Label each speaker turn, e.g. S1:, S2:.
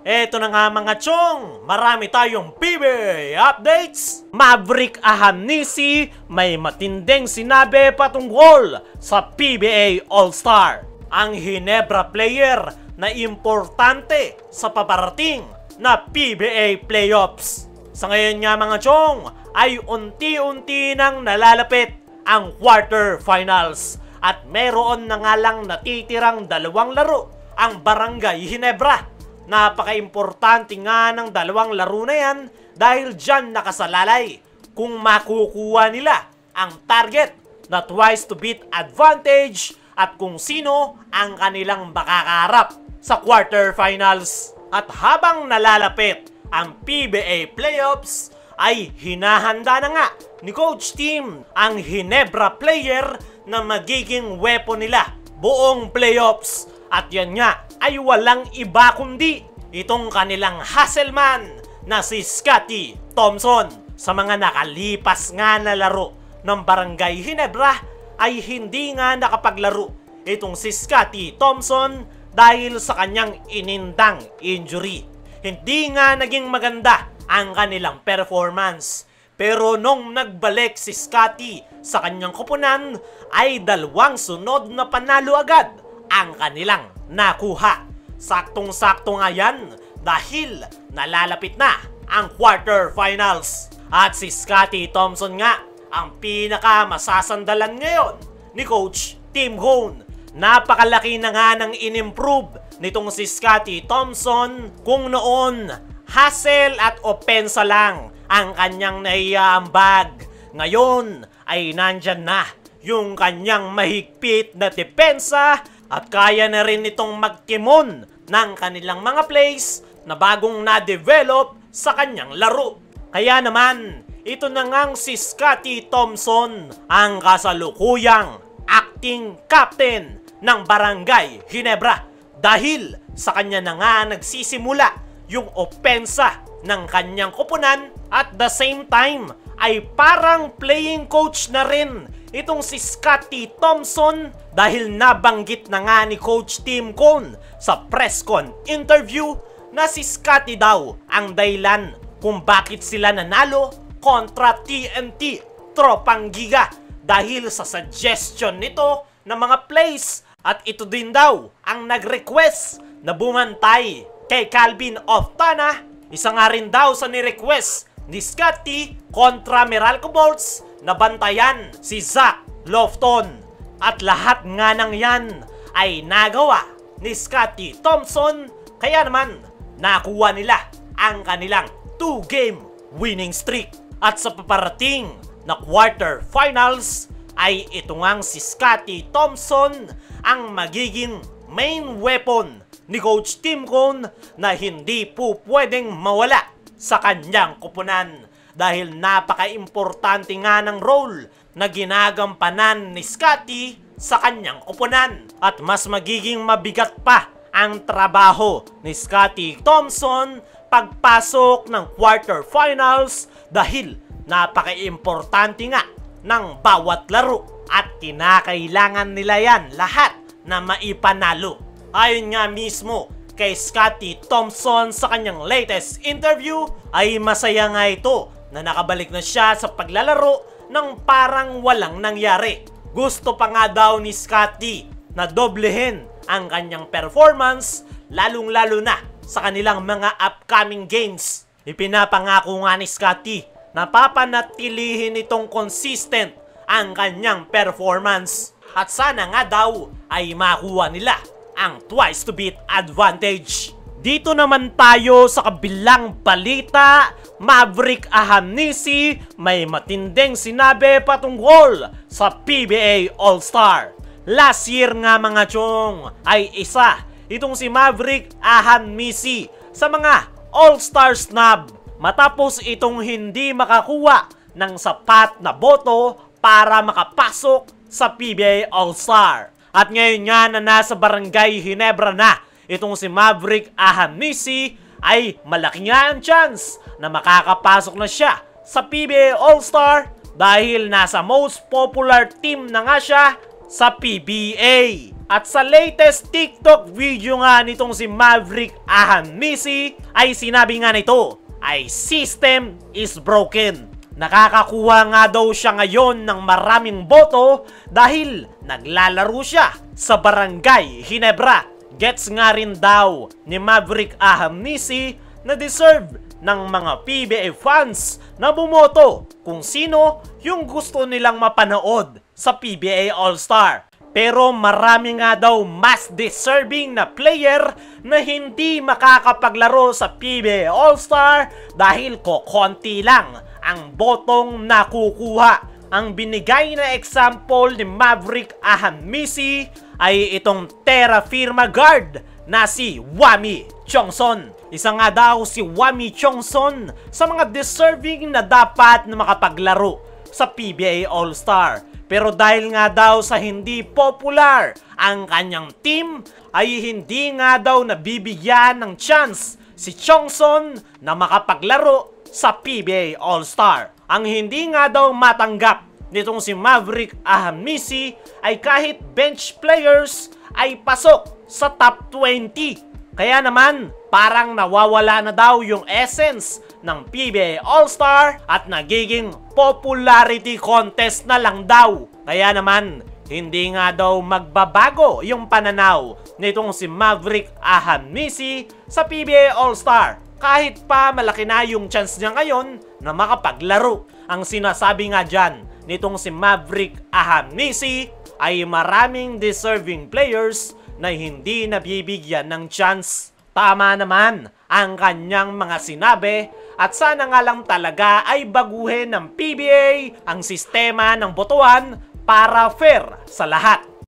S1: Eto na nga mga chong, marami tayong PBA updates. Maverick Ahanisi may matinding sinabi patungkol sa PBA All-Star. Ang Ginebra player na importante sa paparating na PBA playoffs. Sa ngayon nga mga chong, ay unti-unti nang nalalapit ang quarterfinals. At meron na nga lang natitirang dalawang laro ang Barangay Ginebra. Napaka-importante nga ng dalawang laro na yan dahil dyan nakasalalay kung makukuha nila ang target na twice to beat advantage at kung sino ang kanilang makakaharap sa quarterfinals. At habang nalalapit ang PBA playoffs ay hinahanda na nga ni Coach Tim ang Ginebra player na magiging weapon nila buong playoffs. At yan nga ay walang iba kundi itong kanilang Hasselman na si Scottie Thompson. Sa mga nakalipas nga na laro ng Barangay Ginebra ay hindi nga nakapaglaro itong si Scottie Thompson dahil sa kanyang inindang injury. Hindi nga naging maganda ang kanilang performance. Pero nung nagbalik si Scottie sa kanyang koponan ay dalawang sunod na panalo agad ang kanilang nakuha. Saktong-sakto nga yan dahil nalalapit na ang quarterfinals. At si Scottie Thompson nga ang pinaka masasandalan ngayon ni Coach Tim Cone. Napakalaki na nga ng inimprove nitong si Scottie Thompson kung noon hustle at opensa lang ang kanyang naiaambag. Ngayon ay nandyan na yung kanyang mahigpit na depensa at kaya na rin itong magkimon ng kanilang mga plays na bagong na-develop sa kanyang laro. Kaya naman, ito na ngang si Scottie Thompson ang kasalukuyang acting captain ng Barangay Ginebra dahil sa kanya na nga nagsisimula yung opensa ng kanyang koponan at the same time ay parang playing coach na rin itong si Scottie Thompson dahil nabanggit na nga ni Coach Tim Cone sa press con interview na si Scottie daw ang dahilan kung bakit sila nanalo kontra TNT Tropang Giga dahil sa suggestion nito ng mga plays at ito din daw ang nag-request na bumantay kay Calvin Oftana. Isa nga rin daw sa ni-request ni Scottie kontra Meralco Bolts na bantayan si Zach Lofton. At lahat nga ng yan ay nagawa ni Scottie Thompson kaya naman nakuha nila ang kanilang 2-game winning streak. At sa paparating na quarterfinals ay ito ngang si Scottie Thompson ang magiging main weapon ni Coach Tim Cone na hindi po pwedeng mawala sa kanyang koponan dahil napaka-importante nga ng role na ginagampanan ni Scottie sa kanyang koponan. At mas magiging mabigat pa ang trabaho ni Scottie Thompson pagpasok ng quarterfinals dahil napaka-importante nga ng bawat laro at kinakailangan nila yan lahat na maipanalo. Ayon nga mismo kay Scottie Thompson sa kanyang latest interview ay masaya nga ito na nakabalik na siya sa paglalaro ng parang walang nangyari. Gusto pa nga daw ni Scottie na doblehin ang kanyang performance lalong-lalo na sa kanilang mga upcoming games. Ipinapangako nga ni Scottie na papanatilihin itong consistent ang kanyang performance at sana nga daw ay makuha nila ang twice to beat advantage. Dito naman tayo sa kabilang balita. Maverick Ahanisi may matinding sinabi patungkol sa PBA All-Star. Last year nga mga chong ay isa itong si Maverick Ahanisi sa mga All-Star snub matapos itong hindi makakuha ng sapat na boto para makapasok sa PBA All-Star. At ngayon nga na nasa Barangay Ginebra na itong si Maverick Ahanisi ay malaki nga ang chance na makakapasok na siya sa PBA All-Star dahil nasa most popular team na nga siya sa PBA. At sa latest TikTok video nga nitong si Maverick Ahanmisi ay sinabi nga nito ay system is broken. Nakakakuha nga daw siya ngayon ng maraming boto dahil naglalaro siya sa Barangay Ginebra. Gets nga rin daw ni Maverick Ahanmisi na deserve ng mga PBA fans na bumoto kung sino yung gusto nilang mapanood sa PBA All-Star. Pero marami nga daw mas deserving na player na hindi makakapaglaro sa PBA All-Star dahil kokonti lang ang botong nakukuha. Ang binigay na example ni Maverick Ahanmisi ay itong Terra Firma guard na si Wami Chongson. Isa nga daw si Wami Chongson sa mga deserving na dapat na makapaglaro sa PBA All-Star. Pero dahil nga daw sa hindi popular ang kanyang team, ay hindi nga daw nabibigyan ng chance si Chongson na makapaglaro sa PBA All-Star. Ang hindi nga daw matanggap nitong si Maverick Ahanmisi ay kahit bench players ay pasok sa top 20. Kaya naman, parang nawawala na daw yung essence ng PBA All-Star at nagiging popularity contest na lang daw. Kaya naman, hindi nga daw magbabago yung pananaw nitong si Maverick Ahanmisi sa PBA All-Star. Kahit pa malaki na yung chance niya ngayon na makapaglaro. Ang sinasabi nga dyan nitong si Maverick Ahanmisi ay maraming deserving players na hindi nabibigyan ng chance. Tama naman ang kanyang mga sinabi at sana nga lang talaga ay baguhin ng PBA ang sistema ng botohan para fair sa lahat.